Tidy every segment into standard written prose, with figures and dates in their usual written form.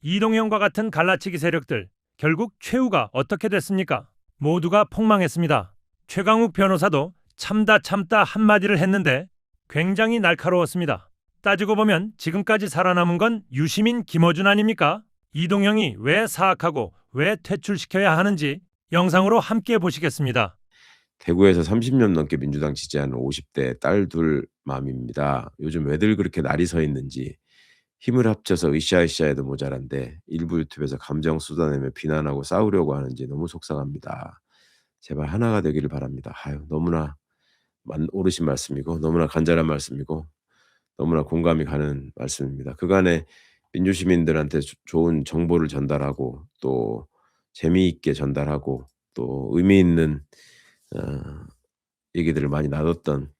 이동형과 같은 갈라치기 세력들, 결국 최후가 어떻게 됐습니까? 모두가 폭망했습니다. 최강욱 변호사도 참다 한마디를 했는데 굉장히 날카로웠습니다. 따지고 보면 지금까지 살아남은 건 유시민, 김어준 아닙니까? 이동형이 왜 사악하고 왜 퇴출시켜야 하는지 영상으로 함께 보시겠습니다. 대구에서 30년 넘게 민주당 지지하는 50대 딸 둘 맘입니다. 요즘 왜들 그렇게 날이 서 있는지 힘을 합쳐서 으쌰으쌰해도 모자란데 일부 유튜브에서 감정 쏟아내며 비난하고 싸우려고 하는지 너무 속상합니다. 제발 하나가 되기를 바랍니다. 아유, 너무나 옳으신 말씀이고 너무나 간절한 말씀이고 너무나 공감이 가는 말씀입니다. 그간에 민주시민들한테 좋은 정보를 전달하고 또 재미있게 전달하고 또 의미 있는 어 얘기들을 많이 나눴던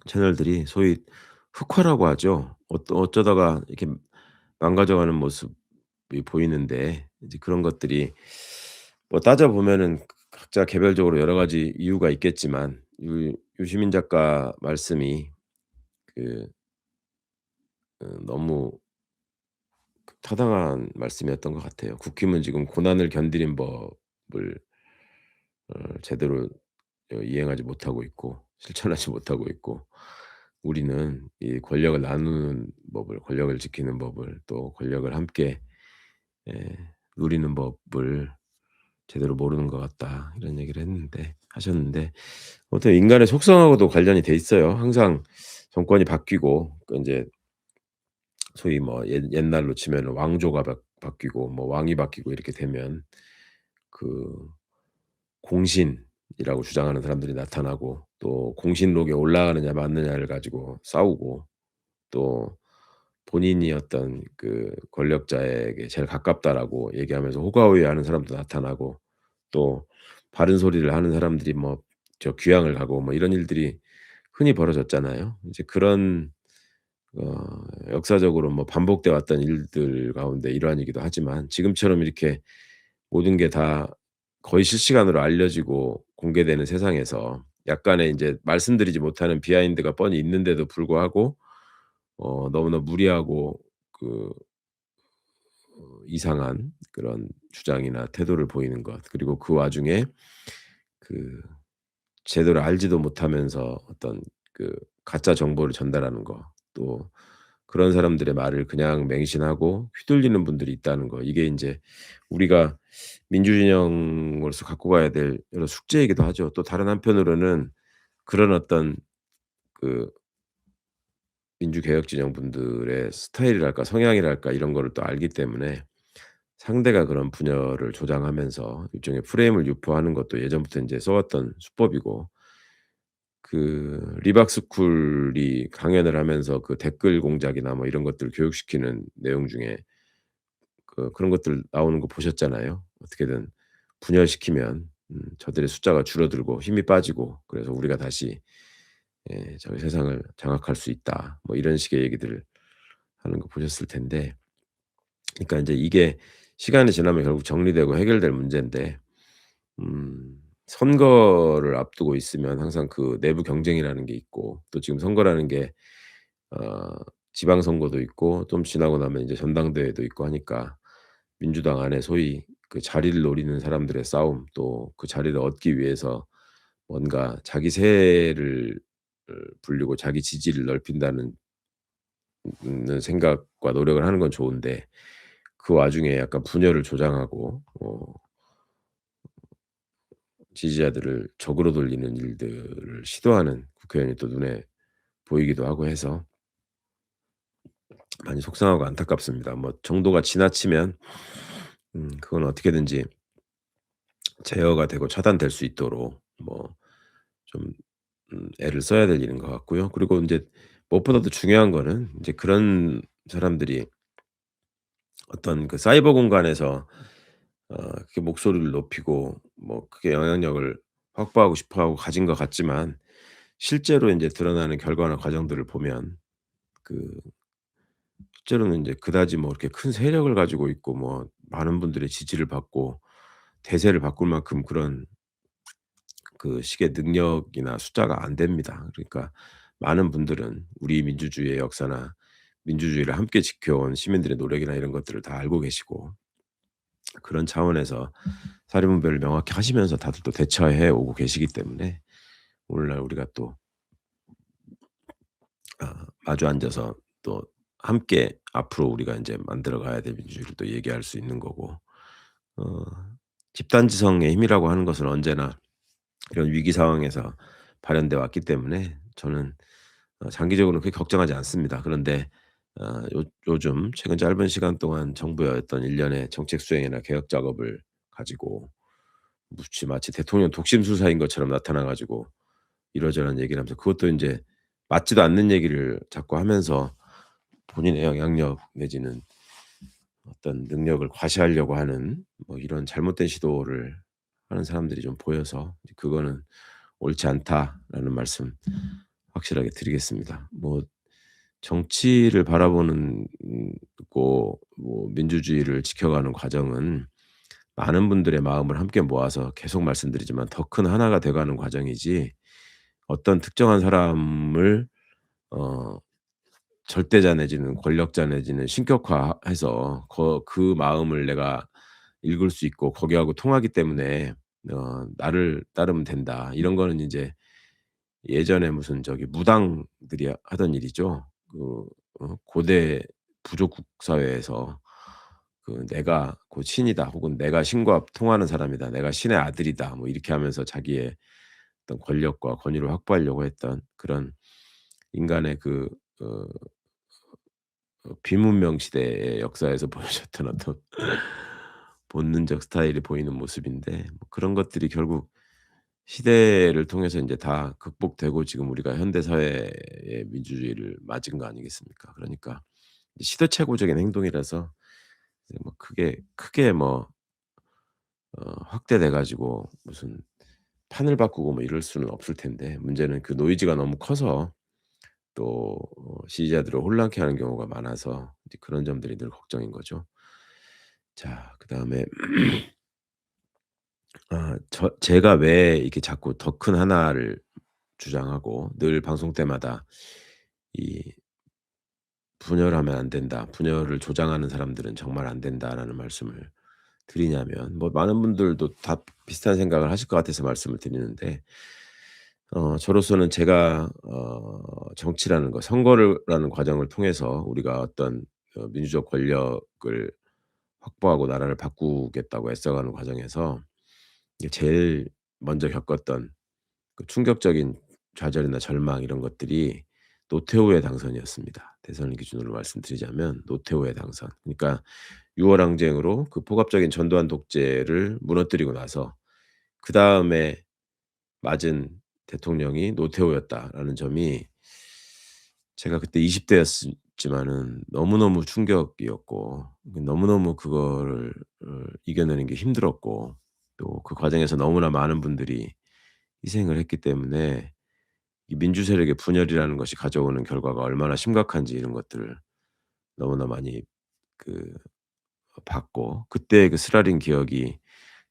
채널들이 소위 흑화라고 하죠. 어쩌다가 이렇게 망가져가는 모습이 보이는데 이제 그런 것들이 뭐 따져 보면은 각자 개별적으로 여러 가지 이유가 있겠지만 유시민 작가 말씀이 그 너무 타당한 말씀이었던 것 같아요. 국힘은 지금 고난을 견디는 법을 제대로 이행하지 못하고 있고 실천하지 못하고 있고 우리는 이 권력을 나누는 법을 권력을 지키는 법을 또 권력을 함께 예 누리는 법을 제대로 모르는 것 같다. 이런 얘기를 하셨는데 어떻게 인간의 속성하고도 관련이 돼 있어요. 항상 정권이 바뀌고 그 인제 소위 뭐 옛날로 치면은 왕조가 바뀌고 뭐 왕이 바뀌고 이렇게 되면 그 공신이라고 주장하는 사람들이 나타나고 또 공신록에 올라가느냐 마느냐를 가지고 싸우고 또 본인이 어떤 그 권력자에게 제일 가깝다라고 얘기하면서 호가호위하는 사람도 나타나고 또 바른 소리를 하는 사람들이 뭐 저 귀양을 가고 뭐 이런 일들이 흔히 벌어졌잖아요. 이제 그런 역사적으로 뭐 반복돼 왔던 일들 가운데 일환이기도 하지만 지금처럼 이렇게 모든 게 다 거의 실시간으로 알려지고 공개되는 세상에서 약간의 인제 말씀드리지 못하는 비하인드가 뻔히 있는데도 불구하고 너무나 무리하고 그 이상한 그런 주장이나 태도를 보이는 것 그리고 그 와중에 그 제대로 알지도 못하면서 어떤 그 가짜 정보를 전달하는 거 또 그런 사람들의 말을 그냥 맹신하고 휘둘리는 분들이 있다는 거 이게 인제 우리가 민주진영으로서 갖고 가야 될 여러 숙제이기도 하죠. 또 다른 한편으로는 그런 어떤 그 민주개혁 진영 분들의 스타일이랄까 성향이랄까 이런 거를 또 알기 때문에 상대가 그런 분열을 조장하면서 일종의 프레임을 유포하는 것도 예전부터 인제 써왔던 수법이고 그 리박스쿨이 강연을 하면서 그 댓글 공작이나 뭐 이런 것들을 교육시키는 내용 중에 그런 것들 나오는 거 보셨잖아요. 어떻게든 분열시키면 저들의 숫자가 줄어들고 힘이 빠지고 그래서 우리가 다시 저희 세상을 장악할 수 있다. 뭐 이런 식의 얘기들을 하는 거 보셨을 텐데 그러니까 인제 이게 시간이 지나면 결국 정리되고 해결될 문제인데 선거를 앞두고 있으면 항상 그 내부 경쟁이라는 게 있고 또 지금 선거라는 게 어 지방 선거도 있고 좀 지나고 나면 이제 전당대회도 있고 하니까 민주당 안에 소위 그 자리를 노리는 사람들의 싸움 또 그 자리를 얻기 위해서 뭔가 자기 세를 불리고 자기 지지를 넓힌다는 생각과 노력을 하는 건 좋은데 그 와중에 약간 분열을 조장하고 지지자들을 적으로 돌리는 일들을 시도하는 국회의원이 또 눈에 보이기도 하고 해서 많이 속상하고 안타깝습니다. 뭐 정도가 지나치면 그건 어떻게든지 제어가 되고 차단될 수 있도록 뭐 좀 애를 써야 될 일인 것 같고요. 그리고 인제 무엇보다도 중요한 거는 인제 그런 사람들이 어떤 그 사이버 공간에서 그렇게 목소리를 높이고 뭐 크게 영향력을 확보하고 싶어 하고 가진 것 같지만 실제로 인제 드러나는 결과나 과정들을 보면 그 실제로는 인제 그다지 뭐 이렇게 큰 세력을 가지고 있고 뭐 많은 분들의 지지를 받고 대세를 바꿀 만큼 그런 그 식의 능력이나 숫자가 안 됩니다. 그러니까 많은 분들은 우리 민주주의의 역사나 민주주의를 함께 지켜온 시민들의 노력이나 이런 것들을 다 알고 계시고 그런 차원에서 사리분별을 명확히 하시면서 다들 또 대처해 오고 계시기 때문에 오늘날 우리가 또 마주 앉아서 또 함께 앞으로 우리가 인제 만들어 가야 될 민주주의를 또 얘기할 수 있는 거고 어 집단지성의 힘이라고 하는 것은 언제나 이런 위기 상황에서 발현돼 왔기 때문에 저는 장기적으로는 그렇게 걱정하지 않습니다. 그런데 요즘 최근 짧은 시간 동안 정부의 어떤 일련의 정책 수행이나 개혁 작업을 가지고 마치 대통령 독심 수사인 것처럼 나타나 가지고 이러저런 얘기를 하면서 그것도 인제 맞지도 않는 얘기를 자꾸 하면서 본인의 영향력 내지는 어떤 능력을 과시하려고 하는 뭐 이런 잘못된 시도를 하는 사람들이 좀 보여서 이제 그거는 옳지 않다라는 말씀 확실하게 드리겠습니다. 뭐 정치를 바라보는 고 뭐 민주주의를 지켜가는 과정은 많은 분들의 마음을 함께 모아서 계속 말씀드리지만 더 큰 하나가 돼 가는 과정이지 어떤 특정한 사람을 어 절대자 내지는 권력자 내지는 신격화해서 그 마음을 내가 읽을 수 있고 거기하고 통하기 때문에 '나를 따르면 된다.' 이런 거는 인제 예전에 무슨 저기 무당들이 하던 일이죠. 고대 부족국 사회에서 '내가 곧 신이다.' 혹은 '내가 신과 통하는 사람이다. 내가 신의 아들이다.' 뭐 이렇게 하면서 자기의 어떤 권력과 권위를 확보하려고 했던 그런 인간의 어 비문명 시대의 역사에서 보여줬던 어떤 본능적 스타일이 보이는 모습인데 뭐 그런 것들이 결국 시대를 통해서 인제 다 극복되고 지금 우리가 현대 사회의 민주주의를 맞은 거 아니겠습니까? 그러니까 시대착오적인 행동이라서 이제 뭐 크게 뭐 확대돼 가지고 무슨 판을 바꾸고 뭐 이럴 수는 없을 텐데 문제는 그 노이즈가 너무 커서 또 지지자들을 혼란케 하는 경우가 많아서 이제 그런 점들이 늘 걱정인 거죠. 자 그다음에 제가 왜 이렇게 자꾸 더 큰 하나를 주장하고 늘 방송 때마다 이 "분열하면 안 된다. 분열을 조장하는 사람들은 정말 안 된다."라는 말씀을 드리냐면 뭐 많은 분들도 다 비슷한 생각을 하실 것 같아서 말씀을 드리는데 저로서는 제가 정치라는 거 선거라는 과정을 통해서 우리가 어떤 민주적 권력을 확보하고 나라를 바꾸겠다고 애써가는 과정에서 이게 제일 먼저 겪었던 그 충격적인 좌절이나 절망 이런 것들이 노태우의 당선이었습니다. 대선을 기준으로 말씀드리자면 노태우의 당선. 그러니까 6월 항쟁으로 그 폭압적인 전두환 독재를 무너뜨리고 나서 그다음에 맞은 대통령이 노태우였다라는 점이 제가 그때 20 대였지만은 너무너무 충격이었고 너무너무 그거를 이겨내는 게 힘들었고 또 그 과정에서 너무나 많은 분들이 희생을 했기 때문에 이 민주 세력의 분열이라는 것이 가져오는 결과가 얼마나 심각한지 이런 것들을 너무나 많이 그 봤고 그때의 그 쓰라린 기억이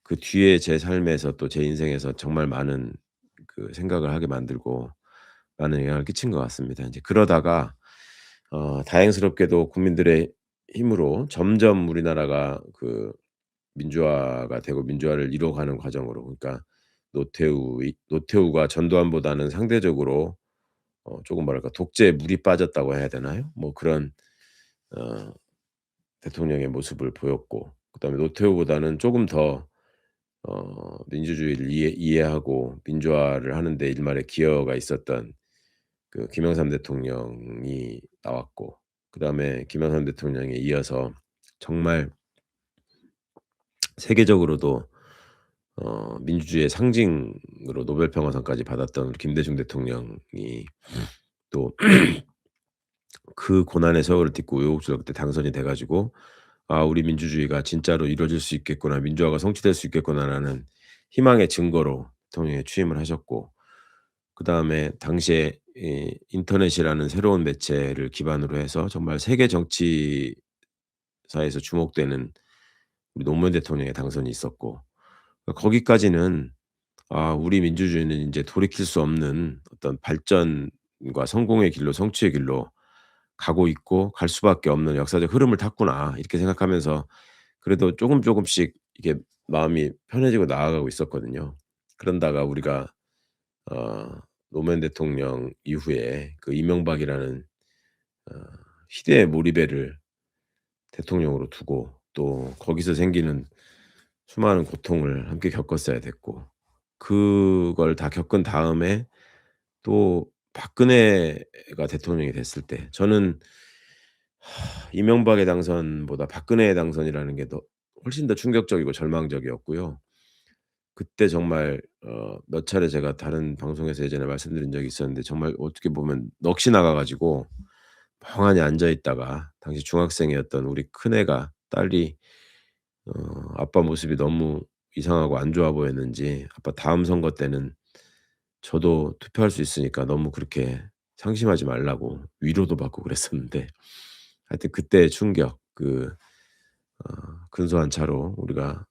그 뒤에 제 삶에서 또 제 인생에서 정말 많은 그 생각을 하게 만들고 많은 영향을 끼친 것 같습니다. 인제 그러다가 다행스럽게도 국민들의 힘으로 점점 우리나라가 그 민주화가 되고 민주화를 이뤄가는 과정으로 그러니까 노태우가 전두환보다는 상대적으로 쪼금 뭐랄까 독재에 물이 빠졌다고 해야 되나요? 뭐 그런 어 대통령의 모습을 보였고 그다음에 노태우보다는 쪼금 더 민주주의를 이해하고 민주화를 하는 데 일말의 기여가 있었던 그 김영삼 대통령이 나왔고 그다음에 김영삼 대통령에 이어서 정말 세계적으로도 민주주의의 상징으로 노벨 평화상까지 받았던 우리 김대중 대통령이 또 그 고난의 세월을 딛고 우여곡절 끝에 당선이 돼 가지고 '아 우리 민주주의가 진짜로 이루어질 수 있겠구나. 민주화가 성취될 수 있겠구나.'라는 희망의 증거로 대통령에 취임을 하셨고 그다음에 당시에 이 인터넷이라는 새로운 매체를 기반으로 해서 정말 세계 정치사에서 주목되는 우리 노무현 대통령의 당선이 있었고 거기까지는 '아 우리 민주주의는 인제 돌이킬 수 없는 어떤 발전과 성공의 길로 성취의 길로 가고 있고 갈 수밖에 없는 역사적 흐름을 탔구나 이렇게 생각하면서 그래도 조금씩 이게 마음이 편해지고 나아가고 있었거든요. 그런다가 우리가 어 노무현 대통령 이후에 그 이명박이라는 어 희대의 몰입애를 대통령으로 두고 또 거기서 생기는 수많은 고통을 함께 겪었어야 됐고 그걸 다 겪은 다음에 또 박근혜가 대통령이 됐을 때 저는 이명박의 당선보다 박근혜의 당선이라는 게 더 훨씬 더 충격적이고 절망적이었고요. 그때 정말 몇 차례 제가 다른 방송에서 예전에 말씀드린 적이 있었는데 정말 어떻게 보면 넋이 나가 가지고 멍하니 앉아 있다가 당시 중학생이었던 우리 큰애가 딸이 어 아빠 모습이 너무 이상하고 안 좋아 보였는지 "아빠 다음 선거 때는 저도 투표할 수 있으니까 너무 그렇게 상심하지 말라."고 위로도 받고 그랬었는데 하여튼 그때의 충격 근소한 차로 우리가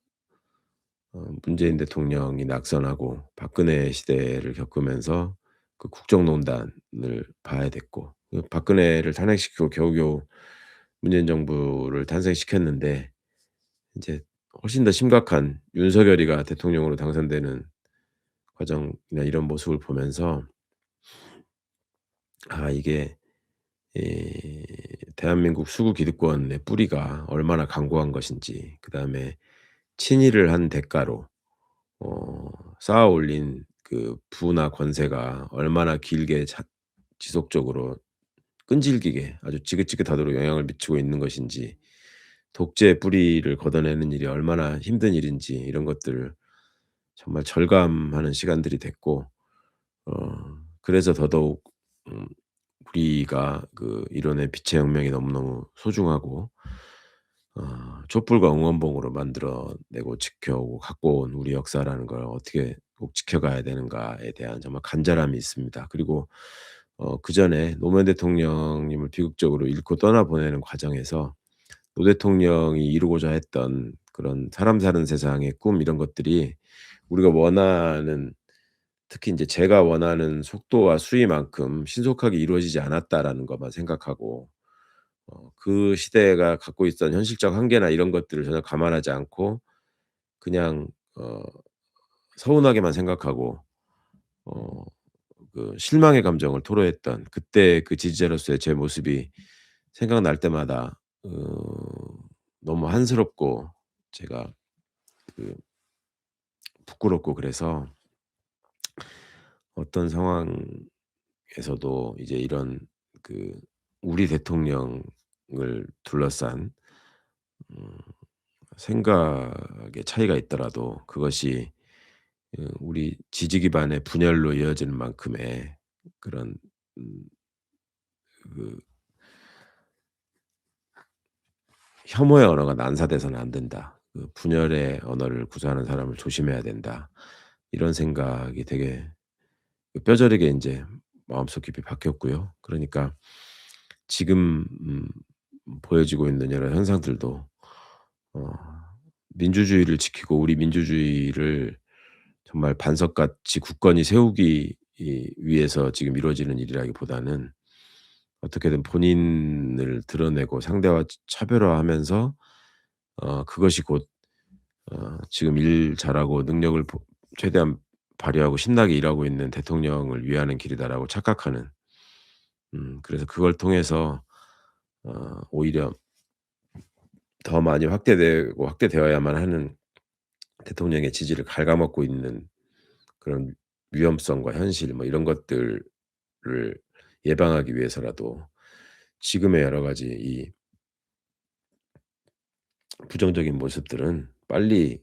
문재인 대통령이 낙선하고 박근혜 시대를 겪으면서 그 국정농단을 봐야 됐고 그 박근혜를 탄핵시키고 겨우겨우 문재인 정부를 탄생시켰는데 인제 훨씬 더 심각한 윤석열이가 대통령으로 당선되는 과정이나 이런 모습을 보면서 이게 대한민국 수구 기득권의 뿌리가 얼마나 강고한 것인지 그다음에 친일을 한 대가로 쌓아 올린 그 부나 권세가 얼마나 길게 지속적으로 끈질기게 아주 지긋지긋하도록 영향을 미치고 있는 것인지 독재의 뿌리를 걷어내는 일이 얼마나 힘든 일인지 이런 것들을 정말 절감하는 시간들이 됐고 그래서 더더욱 음 우리가 그 일원의 빛의 혁명이 너무너무 소중하고 촛불과 응원봉으로 만들어 내고 지켜오고 갖고 온 우리 역사라는 걸 어떻게 꼭 지켜가야 되는가에 대한 정말 간절함이 있습니다. 그리고 그전에 노무현 대통령님을 비극적으로 잃고 떠나보내는 과정에서 노 대통령이 이루고자 했던 그런 사람 사는 세상의 꿈 이런 것들이 우리가 원하는 특히 인제 제가 원하는 속도와 수위만큼 신속하게 이루어지지 않았다라는 것만 생각하고 그 시대가 갖고 있던 현실적 한계나 이런 것들을 전혀 감안하지 않고 그냥 서운하게만 생각하고 어 그 실망의 감정을 토로했던 그때 그 지지자로서의 제 모습이 생각날 때마다 너무 한스럽고 제가 그 부끄럽고 그래서 어떤 상황에서도 이제 이런 그 우리 대통령을 둘러싼 음 생각의 차이가 있더라도 그것이 우리 지지 기반의 분열로 이어지는 만큼의 그런 음 그 '혐오의 언어가 난사돼서는 안 된다. 그 분열의 언어를 구사하는 사람을 조심해야 된다.' 이런 생각이 되게 뼈저리게 인제 마음속 깊이 박혔고요. 그러니까 지금 보여지고 있는 여러 현상들도 어 민주주의를 지키고 우리 민주주의를 정말 반석같이 굳건히 세우기 위해서 지금 이루어지는 일이라기보다는 어떻게든 본인을 드러내고 상대와 차별화하면서 그것이 곧 지금 일 잘하고 능력을 최대한 발휘하고 신나게 일하고 있는 대통령을 위하는 길이다라고 착각하는 그래서 그걸 통해서 오히려 더 많이 확대되고 확대되어야만 하는 대통령의 지지를 갉아먹고 있는 그런 위험성과 현실 뭐 이런 것들을 예방하기 위해서라도 지금의 여러 가지 이 부정적인 모습들은 빨리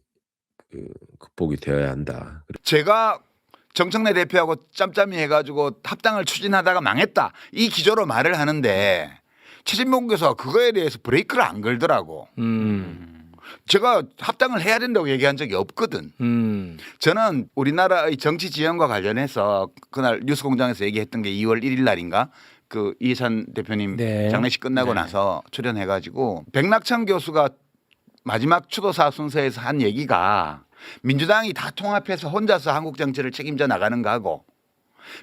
극복이 되어야 한다. 제가 정청래 대표하고 짬짬이 해가지고 합당을 추진하다가 망했다 이 기조로 말을 하는데 최진봉 교수가 그거에 대해서 브레이크를 안 걸더라고. 제가 합당을 해야 된다고 얘기한 적이 없거든. 저는 우리나라의 정치 지형과 관련해서 그날 뉴스공장에서 얘기했던 게 2월 1일 날인가 그 이해찬 대표님 네. 장례식 끝나고 네. 나서 출연해가지고 백낙천 교수가 마지막 추도사 순서에서 한 얘기가 민주당이 다 통합해서 혼자서 한국 정치를 책임져 나가는 거하고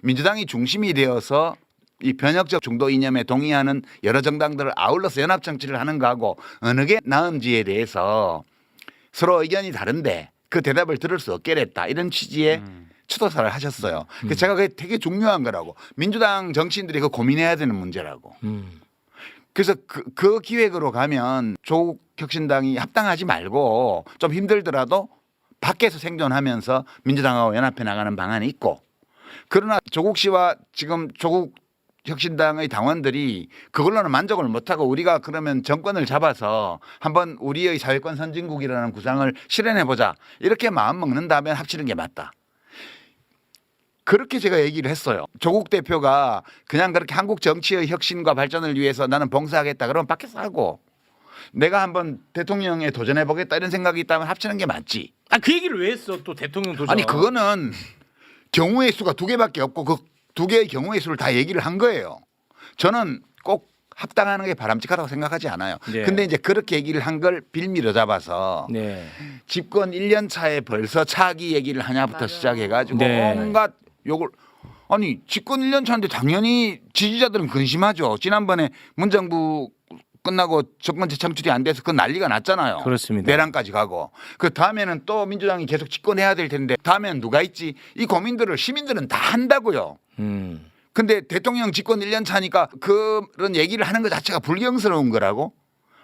민주당이 중심이 되어서 이 변혁적 중도 이념에 동의하는 여러 정당들을 아울러서 연합 정치를 하는 거하고 어느 게 나은지에 대해서 서로 의견이 다른데 그 대답을 들을 수 없게 됐다. 이런 취지의 추도사를 하셨어요. 그래서 제가 그게 되게 중요한 거라고. 민주당 정치인들이 그 고민해야 되는 문제라고. 그래서 그 기획으로 가면 조국 혁신당이 합당하지 말고 좀 힘들더라도 밖에서 생존하면서 민주당하고 연합해 나가는 방안이 있고, 그러나 조국 씨와 지금 조국 혁신당의 당원들이 그걸로는 만족을 못하고 우리가 그러면 정권을 잡아서 한번 우리의 사회권 선진국이라는 구상을 실현해보자 이렇게 마음 먹는다면 합치는 게 맞다. 그렇게 제가 얘기를 했어요. 조국 대표가 그냥 그렇게 한국 정치의 혁신과 발전을 위해서 나는 봉사하겠다 그러면 밖에서 하고, 내가 한번 대통령에 도전해보겠다 이런 생각이 있다면 합치는 게 맞지. 그 얘기를 왜 했어? 또 대통령 도전. 아니 그거는 경우의 수가 2개밖에 없고 그 2개의 경우의 수를 다 얘기를 한 거예요. 저는 꼭 합당하는 게 바람직하다고 생각하지 않아요. 네. 근데 이제 그렇게 얘기를 한 걸 빌미로 잡아서 네. 집권 1년 차에 벌써 차기 얘기를 하냐부터 맞아요. 시작해가지고 네. 온갖 욕을. 아니 집권 1년 차인데 당연히 지지자들은 근심하죠. 지난번에 문정부 끝나고 정권 재창출이 안 돼서 그 난리가 났잖아요. 그렇습니다. 내란까지 가고. 그 다음에는 또 민주당이 계속 집권해야 될 텐데 다음에는 누가 있지? 이 고민들을 시민들은 다 한다고요. 근데 대통령 집권 1년 차니까 그런 얘기를 하는 것 자체가 불경스러운 거라고?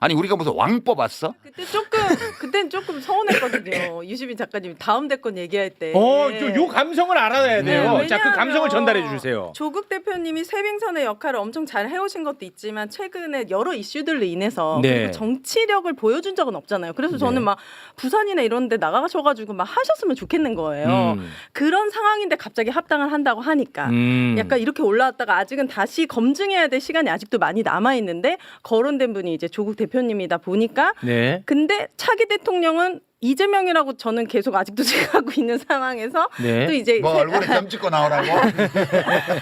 아니 우리가 무슨 왕 뽑았어? 그때는 조금 서운했거든요. 유시민 작가님 다음 대권 얘기할 때. 요 감성을 알아야 돼요. 네, 자, 그 감성을 왜냐하면 전달해 주세요. 조국 대표님이 쇄빙선의 역할을 엄청 잘 해오신 것도 있지만 최근에 여러 이슈들로 인해서 네. 그리고 정치력을 보여준 적은 없잖아요. 그래서 저는 네. 막 부산이나 이런 데 나가셔가지고 막 하셨으면 좋겠는 거예요. 그런 상황인데 갑자기 합당을 한다고 하니까 약간 이렇게 올라왔다가 아직은 다시 검증해야 될 시간이 아직도 많이 남아있는데 거론된 분이 이제 조국 대표님이다 보니까 네. 근데 차기 대통령은 이재명이라고 저는 계속 아직도 생각하고 있는 상황에서 네. 또 이제 뭐 얼굴에 점 찍고 나오라고?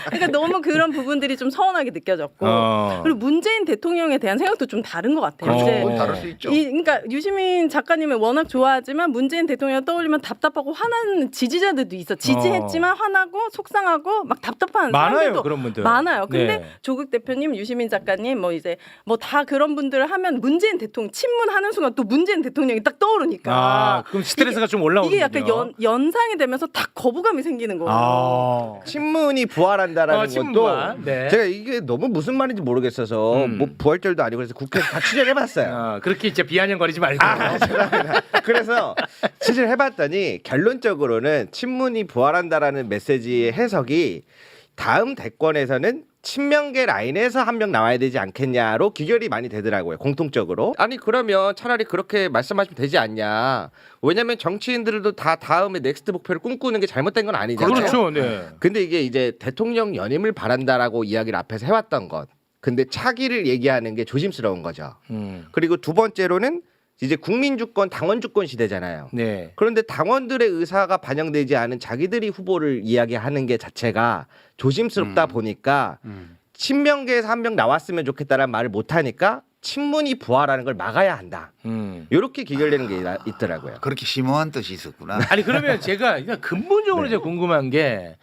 그러니까 너무 그런 부분들이 좀 서운하게 느껴졌고 그리고 문재인 대통령에 대한 생각도 좀 다른 것 같아요. 그렇죠. 이제 그건 다를 수 있죠. 그러니까 유시민 작가님을 워낙 좋아하지만 문재인 대통령 떠올리면 답답하고 화나는 지지자들도 있어. 지지했지만 화나고 속상하고 막 답답한 많아요, 사람들도 그런 분들. 많아요. 근데 네. 조국 대표님, 유시민 작가님 뭐 이제 뭐 다 그런 분들을 하면 문재인 대통령 친문하는 순간 또 문재인 대통령이 딱 떠오르니까 그럼 스트레스가 좀 올라오는군요. 이게 약간 연상이 되면서 딱 거부감이 생기는 거예요. 친문이 부활한다라는 친문 것도 부활. 네. 제가 이게 너무 무슨 말인지 모르겠어서 뭐 부활절도 아니고 그래서 국회에서 다 취재해봤어요. 그렇게 이제 비아냥거리지 말고. 죄송합니다. 그래서 취재를 해봤더니 결론적으로는 친문이 부활한다라는 메시지의 해석이 다음 대권에서는 친명계 라인에서 한 명 나와야 되지 않겠냐로 귀결이 많이 되더라고요. 공통적으로. 아니 그러면 차라리 그렇게 말씀하시면 되지 않냐. 왜냐면 정치인들도 다 다음에 넥스트 목표를 꿈꾸는 게 잘못된 건 아니잖아요. 그렇죠. 네. 근데 이게 이제 대통령 연임을 바란다라고 이야기를 앞에서 해왔던 것. 근데 차기를 얘기하는 게 조심스러운 거죠. 그리고 두 번째로는 이제 국민주권, 당원주권 시대잖아요. 네. 그런데 당원들의 의사가 반영되지 않은 자기들이 후보를 이야기하는 게 자체가 조심스럽다 보니까 친명계에서 한 명 나왔으면 좋겠다라는 말을 못하니까 친문이 부활하는 걸 막아야 한다. 이렇게 귀결되는 게 있더라고요. 그렇게 심오한 뜻이 있었구나. 아니 그러면 제가 그냥 근본적으로 제가 궁금한 게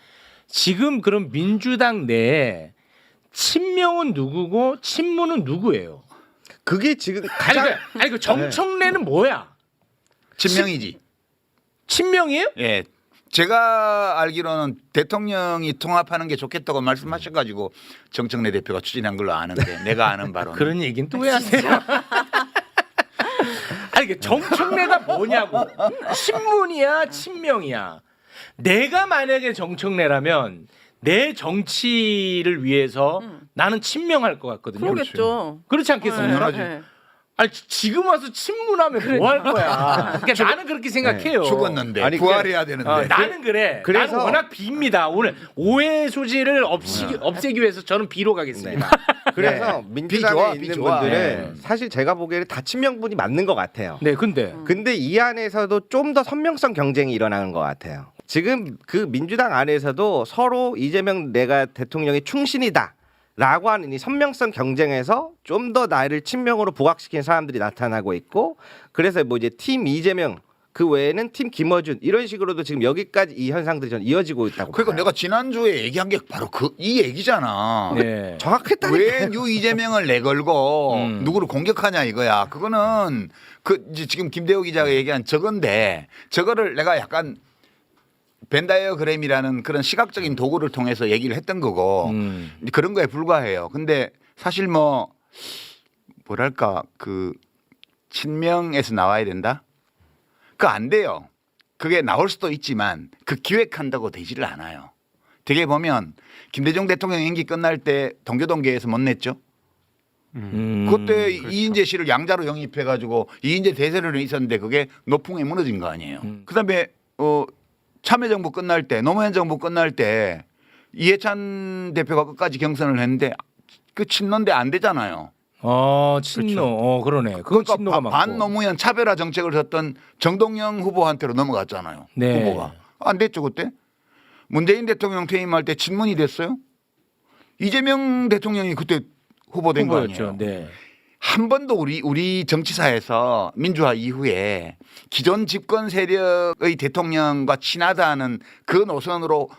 지금 그럼 민주당 내에 친명은 누구고 친문은 누구예요? 그게 지금 아니 가장 그 정청래는 뭐야? 친명이지. 친명이에요? 예. 제가 알기로는 대통령이 통합하는 게 좋겠다고 말씀하셔가지고 정청래 대표가 추진한 걸로 아는데 내가 아는 바로는 그런 얘기는 또 왜 하세요? 아니 그 정청래가 뭐냐고. 친문이야, 친명이야. 내가 만약에 정청래라면 내 정치를 위해서 나는 친명할 것 같거든요. 그러겠죠. 그렇지 않겠습니까? 네. 아니 지금 와서 친문하면 뭐 할 거야? 그러니까 나는 그렇게 생각해요. 죽었는데 아니, 부활해야 되는데. 나는 그래. 그래서- 나는 워낙 비입니다. 오늘 오해 소지를 없애기 위해서 저는 비로 가겠습니다. 그래서 비 민주당에 좋아, 비 있는 좋아. 분들은 사실 제가 보기에는 다 친명분이 맞는 것 같아요. 네, 근데 근데 이 안에서도 좀 더 선명성 경쟁이 일어나는 것 같아요. 지금 그 민주당 안에서도 서로 이재명 내가 대통령의 충신이다 라고 하는 이 선명성 경쟁에서 좀 더 나를 친명으로 부각시킨 사람들이 나타나고 있고, 그래서 뭐 이제 팀 이재명 그 외에는 팀 김어준 이런 식으로도 지금 여기까지 이 현상들이 전 이어지고 있다고. 그러니까 봐요. 내가 지난주에 얘기한 게 바로 이 얘기잖아. 네. 정확했다니까. 왜 이재명을 내걸고 누구를 공격하냐 이거야. 그거는 이제 지금 김대호 기자가 얘기한 저건데 저거를 내가 약간 벤다이어그램이라는 그런 시각적인 도구를 통해서 얘기를 했던 거고 그런 거에 불과해요. 근데 사실 뭐랄까 친명에서 나와야 된다? 그거 안 돼요. 그게 나올 수도 있지만 그 기획한다고 되지를 않아요. 되게 보면 김대중 대통령 임기 끝날 때 동교동계에서 못 냈죠. 그때 그렇죠. 이인재 씨를 양자로 영입해가지고 이인재 대세를 있었는데 그게 노풍에 무너진 거 아니에요. 그다음에 참여정부 끝날 때 노무현 정부 끝날 때 이해찬 대표가 끝까지 경선을 했는데 그 친노인데 안 되잖아요. 친노. 그러네. 그건 그러니까 친노가 맞고. 반노무현 차별화 정책을 섰던 정동영 후보한테로 넘어갔잖아요. 네. 후보가 안 됐죠 그때. 문재인 대통령 퇴임할 때 친문이 됐어요. 이재명 대통령이 그때 후보된 거 후보였죠. 아니에요. 네. 한 번도 우리 정치사에서 민주화 이후에 기존 집권 세력의 대통령과 친하다는 그 노선으로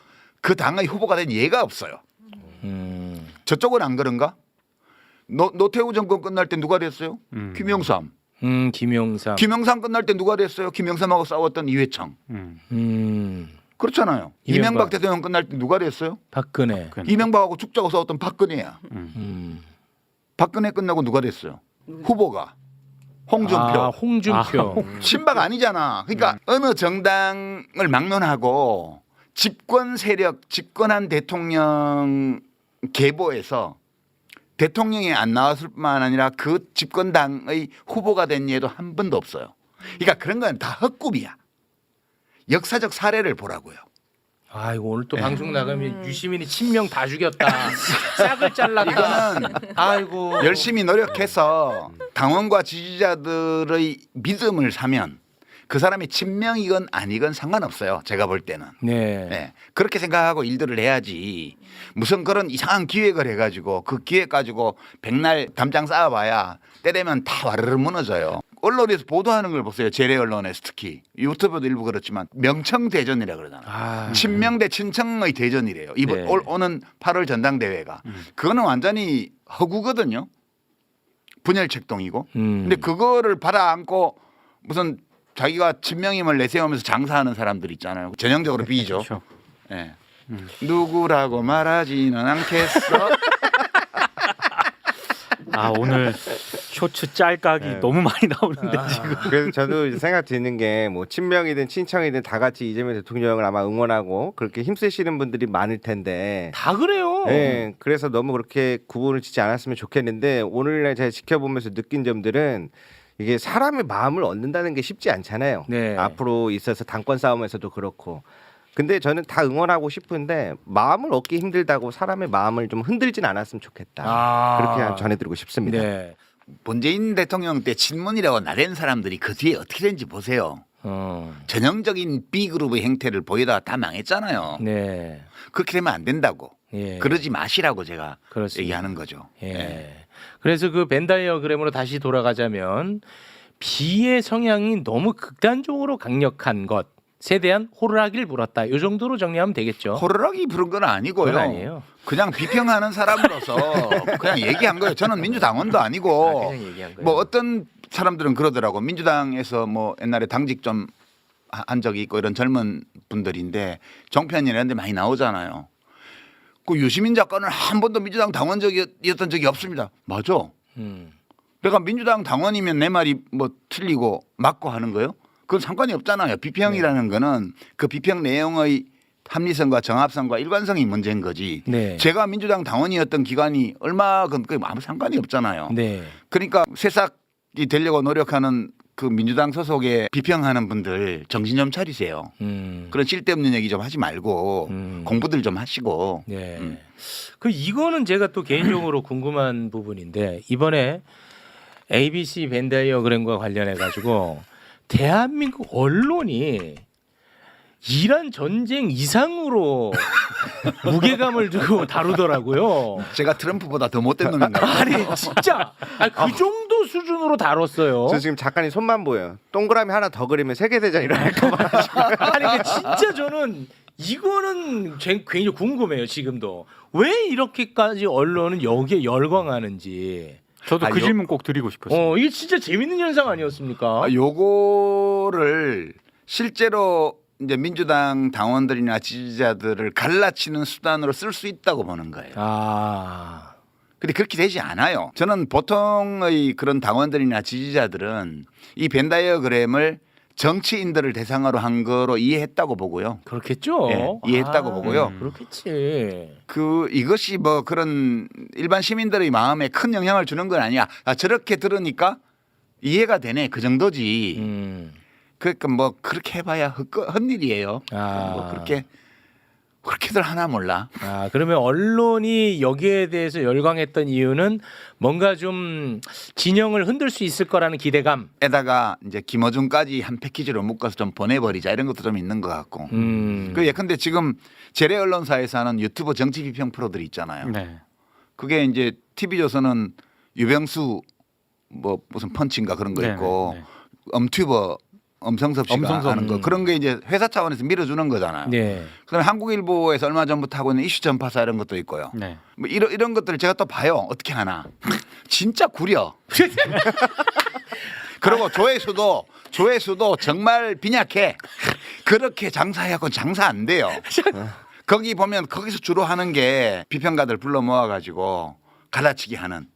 그 당의 후보가 된 예가 없어요. 저쪽은 안 그런가? 노태우 정권 끝날 때 누가 됐어요? 김영삼. 김영삼. 김영삼 끝날 때 누가 됐어요? 김영삼하고 싸웠던 이회창. 그렇잖아요. 이명박 대통령 끝날 때 누가 됐어요? 박근혜. 이명박하고 죽자고 싸웠던 박근혜야. 박근혜 끝나고 누가 됐어요? 후보가 홍준표. 홍준표. 친박 아니잖아. 그러니까 어느 정당을 막론하고 집권 세력, 집권한 대통령 계보에서 대통령이 안 나왔을 뿐만 아니라 그 집권당의 후보가 된 예도 한 번도 없어요. 그러니까 그런 건 다 헛꿈이야. 역사적 사례를 보라고요. 아이고 오늘 또 방송 나가면 유시민이 친명 다 죽였다. 싹을 잘랐다. 이거는 아이고 열심히 노력해서 당원과 지지자들의 믿음을 사면 그 사람이 친명이건 아니건 상관없어요. 제가 볼 때는. 네. 네. 그렇게 생각하고 일들을 해야지. 무슨 그런 이상한 기획을 해가지고 그 기획 가지고 백날 담장 쌓아봐야 때되면 다 와르르 무너져요. 언론에서 보도하는 걸 보세요. 재래 언론에서 특히 유튜브도 일부 그렇지만 명청대전이라 그러잖아요. 친명 대 친청의 대전이래요. 이번 네. 오는 8월 전당대회가. 그거는 완전히 허구거든요. 분열책동이고. 근데 그거를 받아안고 무슨 자기가 친명임을 내세우면서 장사하는 사람들 있잖아요. 전형적으로 B죠. 그렇죠. 네. 누구라고 말하지는 않겠어. 오늘 쇼츠 짤각이 네. 너무 많이 나오는데 지금. 그래서 저도 이제 생각 드는 게 뭐 친명이든 친청이든 다 같이 이재명 대통령을 아마 응원하고 그렇게 힘쓰시는 분들이 많을 텐데. 다 그래요. 네, 그래서 너무 그렇게 구분을 짓지 않았으면 좋겠는데 오늘날 제가 지켜보면서 느낀 점들은 이게 사람의 마음을 얻는다는 게 쉽지 않잖아요. 네. 앞으로 있어서 당권 싸움에서도 그렇고. 근데 저는 다 응원하고 싶은데 마음을 얻기 힘들다고 사람의 마음을 좀 흔들진 않았으면 좋겠다. 그렇게 전해드리고 싶습니다. 네. 문재인 대통령 때 친문이라고 나댄 사람들이 그 뒤에 어떻게 된지 보세요. 전형적인 B그룹의 행태를 보이다가 다 망했잖아요. 네. 그렇게 되면 안 된다고. 예. 그러지 마시라고 제가 그렇습니다. 얘기하는 거죠. 예. 네. 그래서 그 벤다이어그램으로 다시 돌아가자면 B의 성향이 너무 극단적으로 강력한 것에 대한 호루라기를 불었다. 이 정도로 정리하면 되겠죠. 호루라기 부른 건 아니고요. 그건 아니에요. 그냥 비평하는 사람으로서 그냥 얘기한 거예요. 저는 민주당원도 아니고 그냥 얘기한 거예요. 뭐 어떤 사람들은 그러더라고. 민주당에서 뭐 옛날에 당직 좀 한 적이 있고 이런 젊은 분들인데 정편이나 이런 데 많이 나오잖아요. 그 유시민 작가는 한 번도 민주당 당원적이었던 적이 없습니다. 맞아. 내가 민주당 당원이면 내 말이 뭐 틀리고 맞고 하는 거예요? 그건 상관이 없잖아요. 비평이라는 거는 그 비평 내용의 합리성과 정합성과 일관성이 문제인 거지. 네. 제가 민주당 당원이었던 기간이 얼마 그게 아무 상관이 없잖아요. 네. 그러니까 새싹이 되려고 노력하는 그 민주당 소속에 비평하는 분들 정신 좀 차리세요. 그런 쓸데없는 얘기 좀 하지 말고 공부들 좀 하시고. 네. 그 이거는 제가 또 개인적으로 궁금한 부분인데 이번에 ABC 벤다이어그램과 관련해 가지고 대한민국 언론이 이란 전쟁 이상으로 무게감을 두고 다루더라고요. 제가 트럼프보다 더 못된 놈인가요? 아니 진짜 그 정도 정도 수준으로 다뤘어요. 저 지금 작가님 손만 보여. 동그라미 하나 더 그리면 세계대전 일어날까 봐. 아니 근데 진짜 저는 이거는 굉장히 궁금해요. 지금도 왜 이렇게까지 언론은 여기에 열광하는지. 저도 그 질문 꼭 드리고 싶었어요. 이게 진짜 재밌는 현상 아니었습니까? 요거를 실제로 이제 민주당 당원들이나 지지자들을 갈라치는 수단으로 쓸 수 있다고 보는 거예요. 아, 근데 그렇게 되지 않아요. 저는 보통의 그런 당원들이나 지지자들은 이 벤다이어그램을 정치인들을 대상으로 한 거로 이해했다고 보고요. 그렇겠죠. 예, 이해했다고 보고요. 그렇겠지. 이것이 뭐 그런 일반 시민들의 마음에 큰 영향을 주는 건 아니야. 저렇게 들으니까 이해가 되네. 그 정도지. 그러니까 뭐 그렇게 해봐야 헛일이에요. 뭐 그렇게들 하나 몰라. 아, 그러면 언론이 여기에 대해서 열광했던 이유는 뭔가 좀 진영을 흔들 수 있을 거라는 기대감. 에다가 이제 김어준까지 한 패키지로 묶어서 좀 보내버리자 이런 것도 좀 있는 것 같고. 예컨대 지금 재래 언론사에서 하는 유튜브 정치 비평 프로들이 있잖아요. 네. 그게 이제 TV조선은 유병수 뭐 무슨 펀치인가 그런 거 네, 있고 네, 네. 엄튜버 엄성섭 씨가 엄성섭. 하는 거 그런 게 이제 회사 차원에서 밀어주는 거잖아요. 네. 그다음에 한국일보에서 얼마 전부터 하고 있는 이슈 전파사 이런 것도 있고요. 네. 뭐 이런 것들을 제가 또 봐요. 어떻게 하나. 진짜 구려. 그리고 조회수도 정말 빈약해. 그렇게 장사해갖고 장사 안 돼요. 거기 보면 거기서 주로 하는 게 비평가들 불러 모아가지고 갈라치기 하는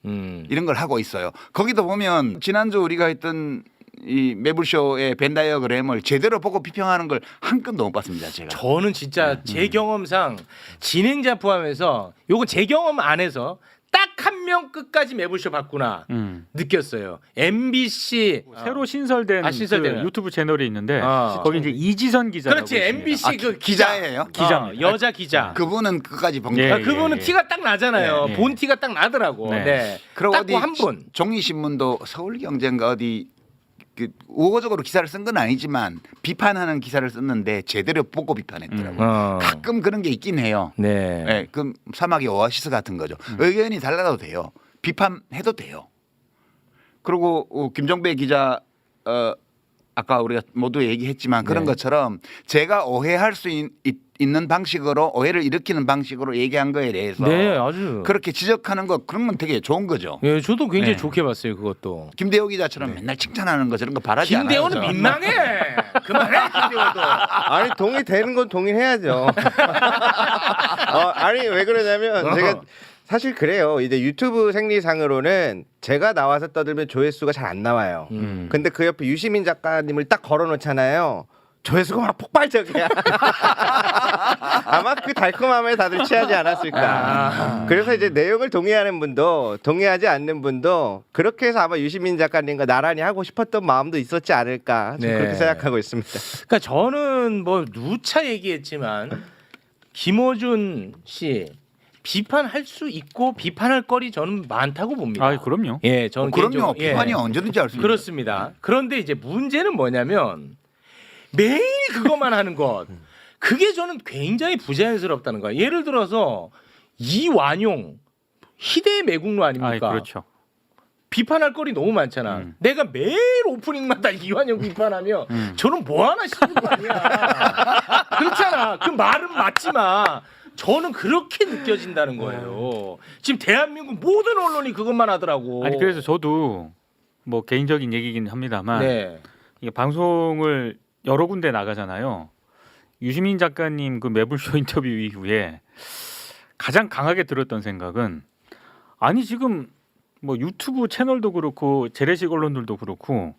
이런 걸 하고 있어요. 거기도 보면 지난주 우리가 했던 이 매불쇼의 벤다이어그램을 제대로 보고 비평하는 걸 한 건도 못 봤습니다. 제가. 저는 진짜 제 경험상 진행자 포함해서 요거 제 경험 안에서 딱 한 명 끝까지 매불쇼 봤구나 느꼈어요. MBC 새로 신설된 신설되는. 그 유튜브 채널이 있는데 아. 거기 이제 이지선 기자라고 그렇지 있습니다. MBC 그 기자예요? 기자입니다. 여자 기자. 그분은 끝까지 본 예, 거예요. 그분은 예. 티가 딱 나잖아요. 네, 네. 본 티가 딱 나더라고. 네. 네. 그리고 딱 어디 한 분. 종이신문도 서울경제인가 어디 우호적으로 기사를 쓴 건 아니지만 비판하는 기사를 썼는데 제대로 보고 비판했더라고요. 가끔 그런 게 있긴 해요. 네. 네, 그 사막의 오아시스 같은 거죠. 의견이 달라도 돼요. 비판해도 돼요. 그리고 김종배 기자 아까 우리가 모두 얘기했지만 그런 네. 것처럼 제가 오해할 수 있는 방식으로 오해를 일으키는 방식으로 얘기한 거에 대해서 네, 아주. 그렇게 지적하는 거 그런 건 되게 좋은 거죠. 예, 저도 굉장히 네. 좋게 봤어요, 그것도. 김대호 기자처럼 맨날 칭찬하는 거 저런 거 바라지 않아요. 김대호는 저는. 민망해. 그만해, 김대호도. 아니 동의되는 건 동의해야죠. 아니 왜 그러냐면 제가 사실 그래요. 이제 유튜브 생리상으로는 제가 나와서 떠들면 조회수가 잘 안 나와요. 근데 그 옆에 유시민 작가님을 딱 걸어놓잖아요. 조회수가 막 폭발적이야. 아마 그 달콤함에 다들 취하지 않았을까. 그래서 이제 내용을 동의하는 분도 동의하지 않는 분도 그렇게 해서 아마 유시민 작가님과 나란히 하고 싶었던 마음도 있었지 않을까. 좀 네. 그렇게 생각하고 있습니다. 그러니까 저는 뭐 누차 얘기했지만 김어준 씨 비판할 수 있고 비판할 거리 저는 많다고 봅니다. 아, 그럼요. 예, 저는 그럼요. 개인적으로- 비판이 예. 언제든지 할 수 있는 그렇습니다. 그런데 이제 문제는 뭐냐면 매일 그것만 하는 것. 그게 저는 굉장히 부자연스럽다는 거예요. 예를 들어서 이완용 희대의 매국노 아, 아닙니까? 그렇죠. 비판할 거리 너무 많잖아. 내가 매일 오프닝마다 이완용 비판하면 저는 뭐 하나 싶은 거 아니야. 그렇잖아. 그 말은 맞지만 저는 그렇게 느껴진다는 거예요. 지금 대한민국 모든 언론이 그것만 하더라고. 아니 그래서 저도 뭐 개인적인 얘기긴 합니다만 네. 이게 방송을 여러 군데 나가잖아요. 유시민 작가님 그 매불쇼 인터뷰 이후에 가장 강하게 들었던 생각은 아니 지금 뭐 유튜브 채널도 그렇고 재래식 언론들도 그렇고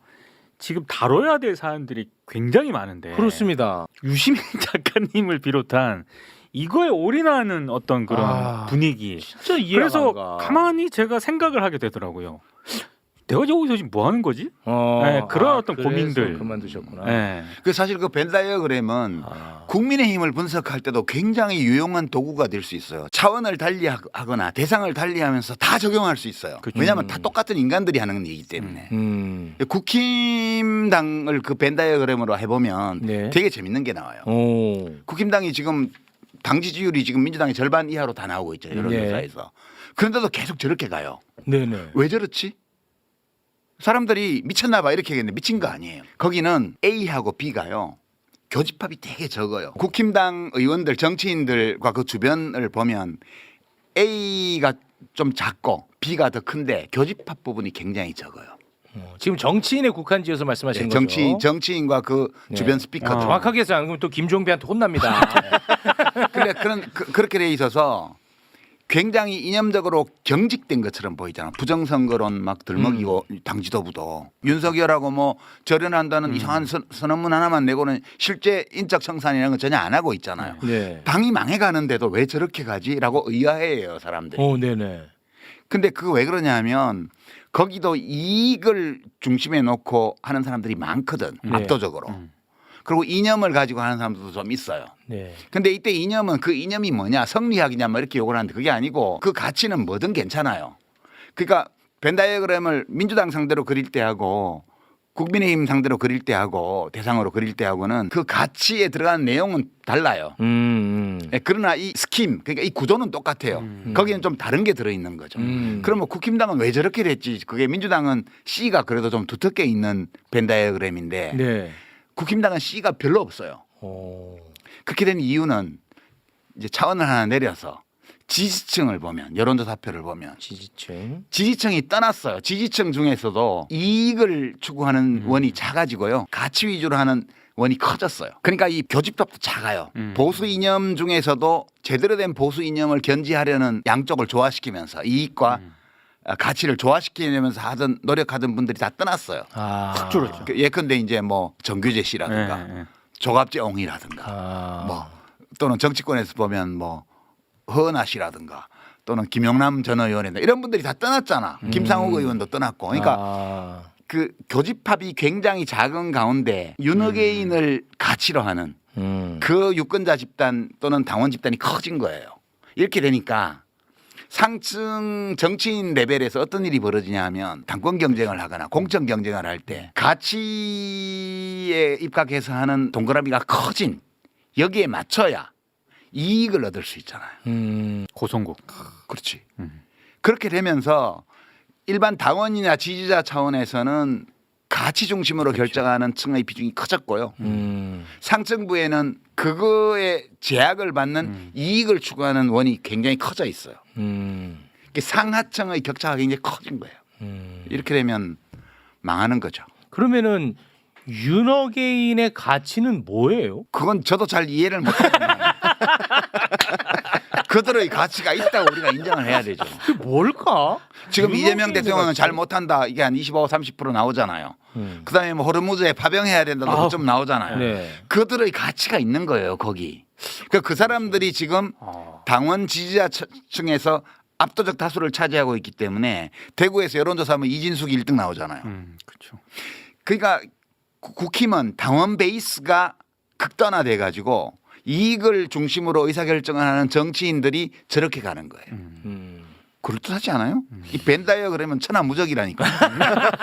지금 다뤄야 될 사안들이 굉장히 많은데 그렇습니다. 유시민 작가님을 비롯한 이거에 올인하는 어떤 그런 분위기. 진짜 이해가 그래서 안 가. 가만히 제가 생각을 하게 되더라고요. 내가 여기서 지금 뭐 하는 거지? 어, 네, 그런 어떤 그래서 고민들. 그만두셨구나. 네. 사실 그 벤다이어그램은 국민의힘을 분석할 때도 굉장히 유용한 도구가 될 수 있어요. 차원을 달리하거나 대상을 달리하면서 다 적용할 수 있어요. 그렇죠. 왜냐하면 다 똑같은 인간들이 하는 일이기 때문에. 국힘당을 그 벤다이어그램으로 해보면 네. 되게 재밌는 게 나와요. 오. 국힘당이 지금 당 지지율이 지금 민주당의 절반 이하로 다 나오고 있죠. 여론조사에서. 그런데도 계속 저렇게 가요. 네네. 왜 저렇지? 사람들이 미쳤나 봐 이렇게 얘기했는데 미친 거 아니에요. 거기는 A하고 B가요. 교집합이 되게 적어요. 국힘당 의원들 정치인들과 그 주변을 보면 A가 좀 작고 B가 더 큰데 교집합 부분이 굉장히 적어요. 지금 정치인에 국한 지어서 말씀하시는 네, 거죠. 정치인과 그 네. 주변 스피커들. 정확하게 해서 안 그러면 또 김종배한테 혼납니다. 근데 그렇게 돼 있어서 굉장히 이념적으로 경직된 것처럼 보이잖아. 부정선거론 막 들먹이고 당 지도부도 윤석열하고 뭐 절연한다는 이상한 선언문 하나만 내고는 실제 인적 청산이라는 건 전혀 안 하고 있잖아요. 네. 당이 망해가는데도 왜 저렇게 가지라고 의아해해요 사람들이. 네네. 근데 그거 왜 그러냐면 거기도 이익을 중심에 놓고 하는 사람들이 많거든. 네. 압도적으로. 그리고 이념을 가지고 하는 사람들도 좀 있어요. 네. 근데 이때 이념은 그 이념이 뭐냐 성리학이냐 뭐 이렇게 욕을 하는데 그게 아니고 그 가치는 뭐든 괜찮아요. 그러니까 벤 다이어그램을 민주당 상대로 그릴 때 하고 국민의힘 상대로 그릴 때 하고 대상으로 그릴 때 하고는 그 가치에 들어가는 내용은 달라요. 예, 그러나 이 스킴 그러니까 이 구도는 똑같아요. 거기는 좀 다른 게 들어있는 거죠. 그러면 국힘당은 왜 저렇게 됐지? 그게 민주당은 C가 그래도 좀 두텁게 있는 벤 다이어그램인데 네. 국힘당은 C가 별로 없어요. 그렇게 된 이유는 이제 차원을 하나 내려서 지지층을 보면 여론조사표를 보면 지지층이 떠났어요. 지지층 중에서도 이익을 추구하는 원이 작아지고요. 가치 위주로 하는 원이 커졌어요. 그러니까 이 교집합도 작아요. 보수 이념 중에서도 제대로 된 보수 이념을 견지하려는 양쪽을 조화시키면서 이익과 가치를 조화시키려면서 하던 노력하던 분들이 다 떠났어요. 확 줄었죠. 예컨대 이제 뭐 정규재 씨라든가 네. 조갑재 옹이라든가 뭐 또는 정치권에서 보면 뭐 허은하 씨라든가 또는 김용남 전 의원이나 이런 분들이 다 떠났잖아. 김상욱 의원도 떠났고. 그러니까 그 교집합이 굉장히 작은 가운데 윤어게인을 가치로 하는 그 유권자 집단 또는 당원 집단이 커진 거예요. 이렇게 되니까 상층 정치인 레벨에서 어떤 일이 벌어지냐 하면 당권 경쟁을 하거나 공천 경쟁을 할 때 가치에 입각해서 하는 동그라미가 커진 여기에 맞춰야 이익을 얻을 수 있잖아요. 고성국. 그렇지. 그렇게 되면서 일반 당원이나 지지자 차원에서는 가치 중심으로 결정하는 층의 비중이 커졌고요. 상층부에는 그거에 제약을 받는 이익을 추구하는 원이 굉장히 커져 있어요. 상하층의 격차가 굉장히 커진 거예요. 이렇게 되면 망하는 거죠. 그러면은 윤어게인의 가치는 뭐예요? 그건 저도 잘 이해를 못하지만 그들의 가치가 있다고 우리가 인정을 해야 되죠. 그게 뭘까? 지금 이재명 윤어게인의 대통령은 가치? 잘 못한다. 이게 한 25, 30% 나오잖아요. 그다음에 뭐 호르무즈에 파병해야 된다고 좀 나오잖아요. 네. 그들의 가치가 있는 거예요. 거기. 그 사람들이 지금 당원 지지자층에서 압도적 다수를 차지하고 있기 때문에 대구에서 여론조사하면 이진숙이 1등 나오잖아요. 그렇죠. 그러니까 국힘은 당원 베이스가 극단화돼 가지고 이익을 중심으로 의사결정을 하는 정치인들이 저렇게 가는 거예요. 그럴듯하지 않아요? 이 벤 다이어그램은 천하무적이라니까.